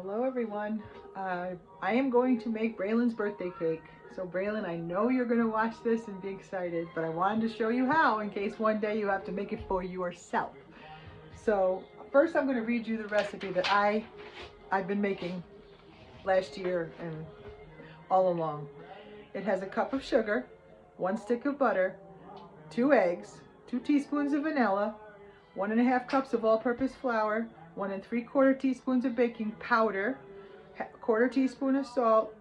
Hello everyone. I am going to make Braylin's birthday cake. So Braylin, I know you're going to watch this and be excited, but I wanted to show you how in case one day you have to make it for yourself. So first I'm going to read you the recipe that I've been making last year and all along. It has a cup of sugar, 1 stick of butter, 2 eggs, 2 teaspoons of vanilla, 1½ cups of all-purpose flour, 1 3/4 teaspoons of baking powder, 1/4 teaspoon of salt,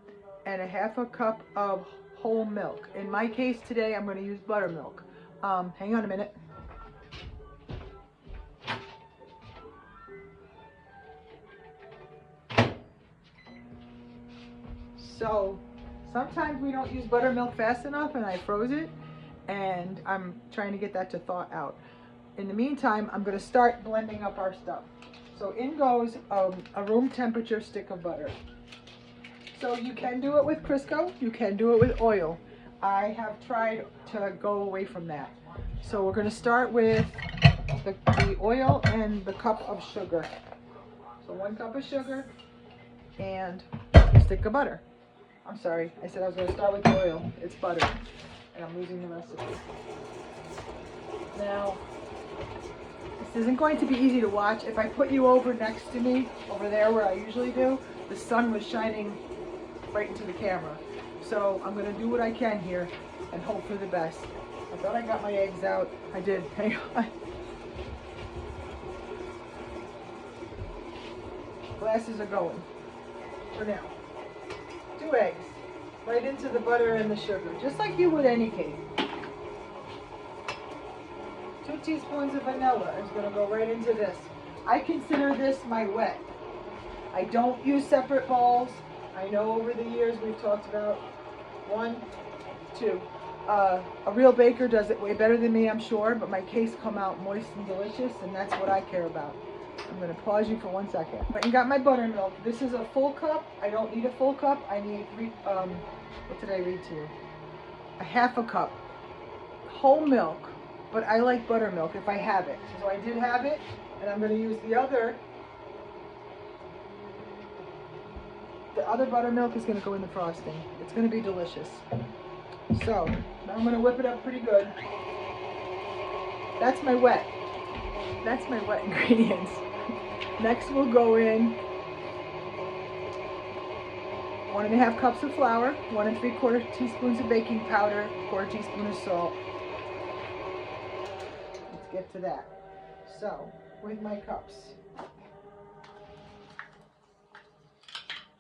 and 1/2 cup of whole milk. In my case today, I'm going to use buttermilk. Hang on a minute. So sometimes we don't use buttermilk fast enough and I froze it, and I'm trying to get that to thaw out. In the meantime, I'm going to start blending up our stuff. So in goes a room temperature stick of butter. So you can do it with Crisco, you can do it with oil. I have tried to go away from that. So we're going to start with the oil and the cup of sugar. So 1 cup of sugar and a stick of butter. I'm sorry, I said I was going to start with the oil. It's butter, and I'm losing the recipe. Now, this isn't going to be easy to watch. If I put you over next to me, over there where I usually do, the sun was shining right into the camera. So I'm going to do what I can here and hope for the best. I thought I got my eggs out. I did. Hang on. Glasses are going for now. 2 eggs right into the butter and the sugar, just like you would any cake. 2 teaspoons of vanilla is going to go right into this. I consider this my wet. I don't use separate bowls. I know over the years we've talked about 1, 2. A real baker does it way better than me, I'm sure, but my cakes come out moist and delicious, and that's what I care about. I'm going to pause you for 1 second. I got my buttermilk. This is a full cup. I don't need a full cup. I need what did I read to you? 1/2 cup whole milk. But I like buttermilk if I have it. So I did have it, and I'm going to use the other buttermilk is going to go in the frosting. It's going to be delicious. So now I'm going to whip it up pretty good. That's my wet ingredients. Next we'll go in 1½ cups of flour, 1 3/4 teaspoons of baking powder, 1/4 teaspoon of salt. Get to that. So with my cups,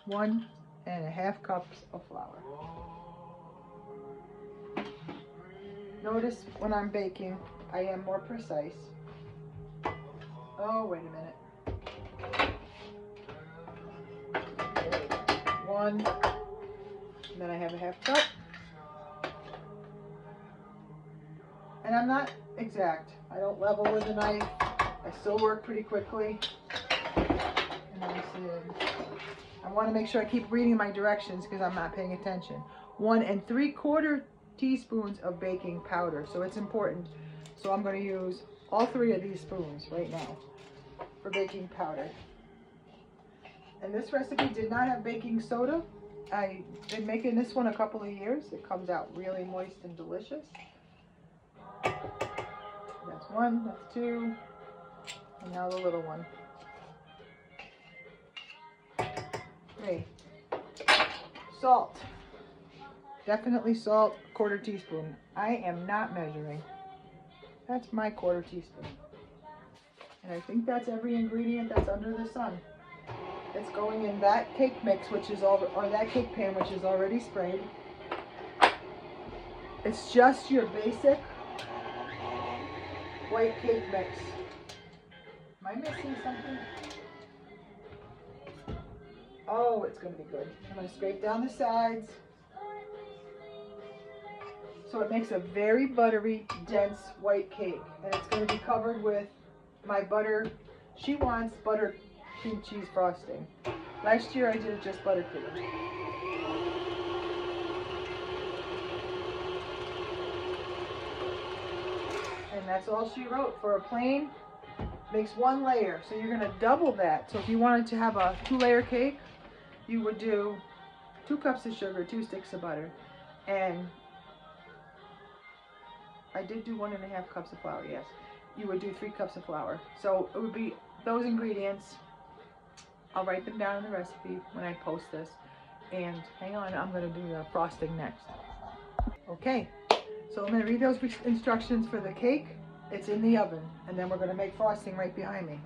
1½ cups of flour. Notice when I'm baking, I am more precise. Oh, wait a minute. 1, and then I have 1/2 cup. And I'm not exact. I don't level with a knife. I still work pretty quickly. And I want to make sure I keep reading my directions because I'm not paying attention. 1 3/4 teaspoons of baking powder. So it's important. So I'm going to use all 3 of these spoons right now for baking powder. And this recipe did not have baking soda. I've been making this one a couple of years. It comes out really moist and delicious. That's 1, that's 2, and now the little one. 3. Salt. Definitely salt, 1/4 teaspoon. I am not measuring. That's my 1/4 teaspoon. And I think that's every ingredient that's under the sun. It's going in that cake mix, which is or that cake pan, which is already sprayed. It's just your basic white cake mix. Am I missing something? Oh, it's going to be good. I'm going to scrape down the sides. So it makes a very buttery, dense white cake. And it's going to be covered with my butter. She wants butter cream cheese frosting. Last year I did just buttercream. And that's all she wrote for a plain makes one layer. So you're gonna double that. So if you wanted to have a 2-layer cake, you would do 2 cups of sugar, 2 sticks of butter, and I did do 1.5 cups of flour, yes. You would do 3 cups of flour. So it would be those ingredients. I'll write them down in the recipe when I post this. And hang on, I'm gonna do the frosting next. Okay, so I'm gonna read those instructions for the cake. It's in the oven, and then we're gonna make frosting right behind me.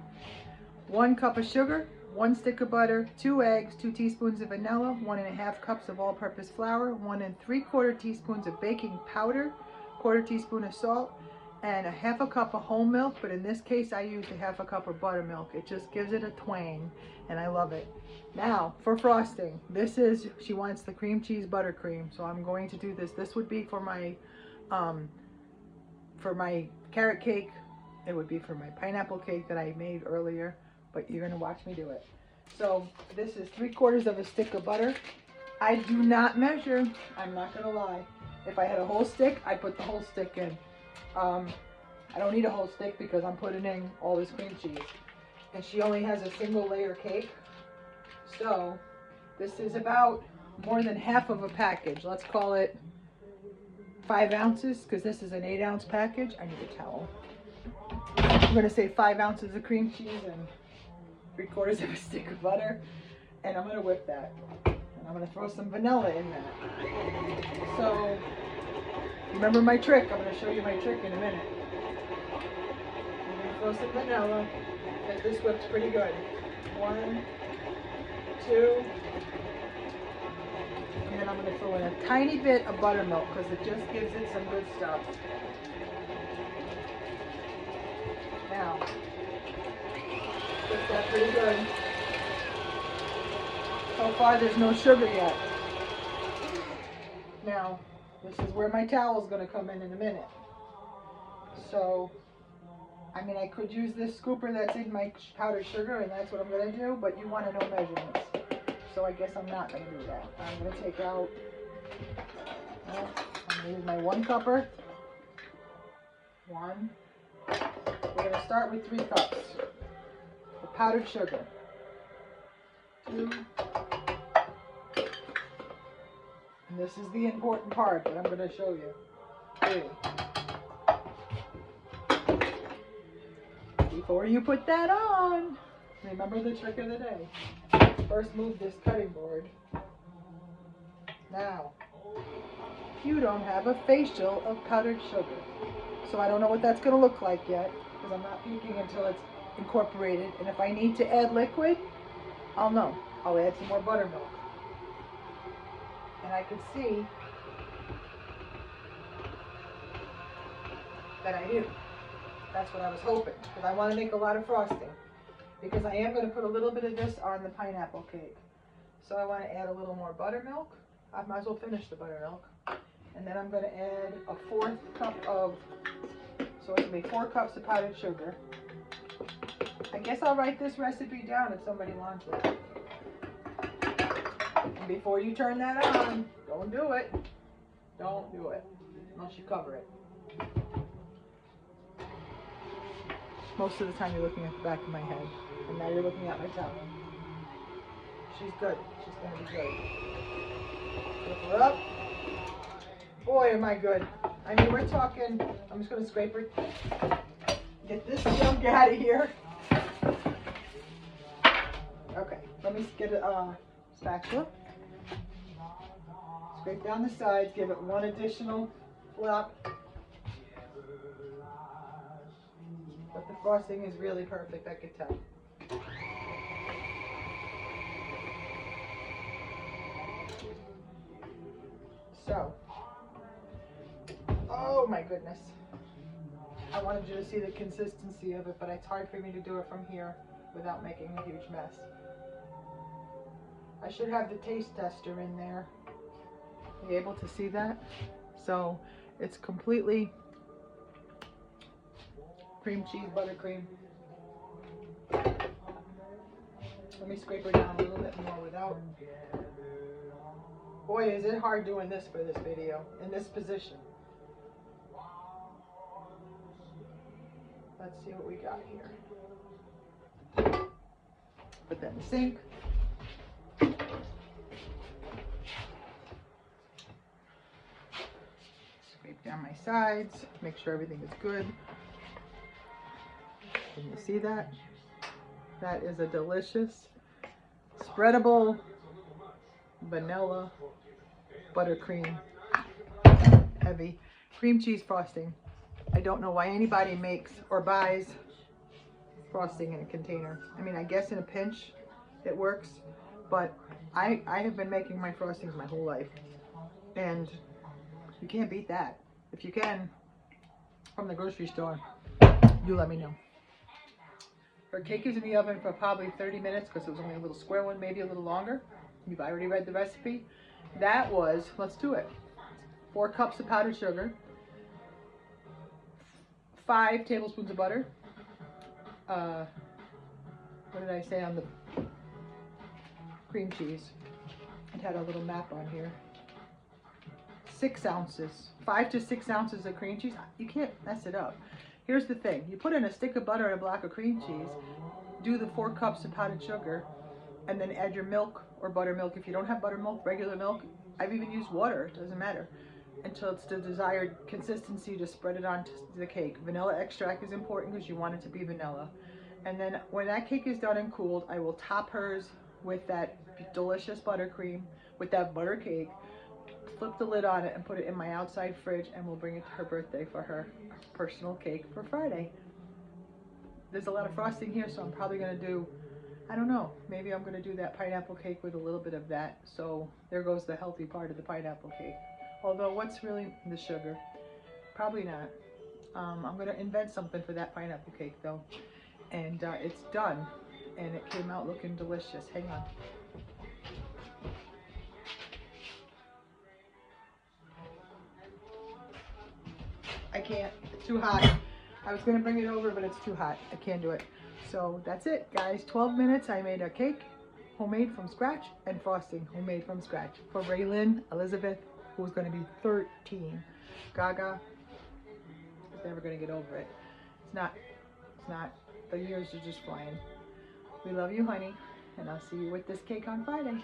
1 cup of sugar, 1 stick of butter, 2 eggs, 2 teaspoons of vanilla, 1.5 cups of all-purpose flour, 1 3/4 teaspoons of baking powder, 1/4 teaspoon of salt, and 1/2 cup of whole milk, but in this case I used 1/2 cup of buttermilk. It just gives it a twang, and I love it. Now, for frosting, this is, she wants the cream cheese buttercream, so I'm going to do this. This would be for my carrot cake. It would be for my pineapple cake that I made earlier, but you're gonna watch me do it. So this is 3/4 of a stick of butter. I do not measure, I'm not gonna lie. If I had a whole stick, I'd put the whole stick in. I don't need a whole stick because I'm putting in all this cream cheese. And she only has a single layer cake. So this is about more than half of a package. Let's call it 5 ounces because this is an 8-ounce package. I need a towel. I'm gonna say 5 ounces of cream cheese and 3/4 of a stick of butter. And I'm gonna whip that. And I'm gonna throw some vanilla in that. So remember my trick. I'm gonna show you my trick in a minute. I'm gonna throw some vanilla. Get this whipped pretty good. 1, 2, and then I'm going to throw in a tiny bit of buttermilk because it just gives it some good stuff. Now, whip that pretty good. So far there's no sugar yet. Now, this is where my towel is going to come in a minute. So, I mean, I could use this scooper that's in my powdered sugar, and that's what I'm going to do, but you want to know measurements. So I guess I'm not going to do that. I'm going to take out, I'm going to use my 1 cupper. 1. We're going to start with 3 cups of powdered sugar. 2. And this is the important part that I'm going to show you. 3. Before you put that on, remember the trick of the day. First move this cutting board. Now, you don't have a facial of powdered sugar. So I don't know what that's going to look like yet, because I'm not peeking until it's incorporated. And if I need to add liquid, I'll know. I'll add some more buttermilk. And I can see that I do. That's what I was hoping, because I want to make a lot of frosting. Because I am going to put a little bit of this on the pineapple cake. So I want to add a little more buttermilk. I might as well finish the buttermilk. And then I'm going to add a 1/4 cup of, so it's going to be 4 cups of powdered sugar. I guess I'll write this recipe down if somebody wants it. And before you turn that on, don't do it. Don't do it, unless you cover it. Most of the time you're looking at the back of my head, and now you're looking at my towel. She's good. She's going to be good. Lift her up. Boy, am I good. I mean, we're talking, I'm just going to scrape her. Get this junk out of here. Okay, let me get a spatula. Scrape down the sides, give it 1 additional flop. But the frosting is really perfect, I could tell. So, oh my goodness. I wanted you to see the consistency of it, but it's hard for me to do it from here without making a huge mess. I should have the taste tester in there. Are you able to see that? So, it's completely cream cheese, buttercream. Let me scrape her down a little bit more without. Boy, is it hard doing this for this video, in this position. let's see what we got here. Put that in the sink. Scrape down my sides, make sure everything is good. Can you see that? That is a delicious, spreadable vanilla buttercream, heavy cream cheese frosting. I don't know why anybody makes or buys frosting in a container. I mean, I guess in a pinch it works, but I have been making my frostings my whole life, and you can't beat that. If you can, from the grocery store, you let me know. Her cake is in the oven for probably 30 minutes because it was only a little square one, maybe a little longer. You've already read the recipe. That was, let's do it, 4 cups of powdered sugar, 5 tablespoons of butter. What did I say on the cream cheese? It had a little map on here. 6 ounces, 5 to 6 ounces of cream cheese. You can't mess it up. Here's the thing. You put in a stick of butter and a block of cream cheese, do the 4 cups of powdered sugar, and then add your milk or buttermilk. If you don't have buttermilk, regular milk, I've even used water, it doesn't matter, until it's the desired consistency to spread it onto the cake. Vanilla extract is important because you want it to be vanilla. And then when that cake is done and cooled, I will top hers with that delicious buttercream, with that butter cake, flip the lid on it and put it in my outside fridge, and we'll bring it to her birthday for her personal cake for Friday. There's a lot of frosting here, so I'm probably going to do, I don't know, maybe I'm going to do that pineapple cake with a little bit of that. So there goes the healthy part of the pineapple cake. Although, what's really the sugar? Probably not. I'm going to invent something for that pineapple cake though. And it's done, and it came out looking delicious. Hang on. I can't, it's too hot. I was gonna bring it over, but it's too hot. I can't do it. So that's it, guys. 12 minutes, I made a cake, homemade from scratch, and frosting, homemade from scratch, for Braylin Elizabeth, who's gonna be 13. Gaga is never gonna get over it. It's not. The years are just flying. We love you, honey, and I'll see you with this cake on Friday.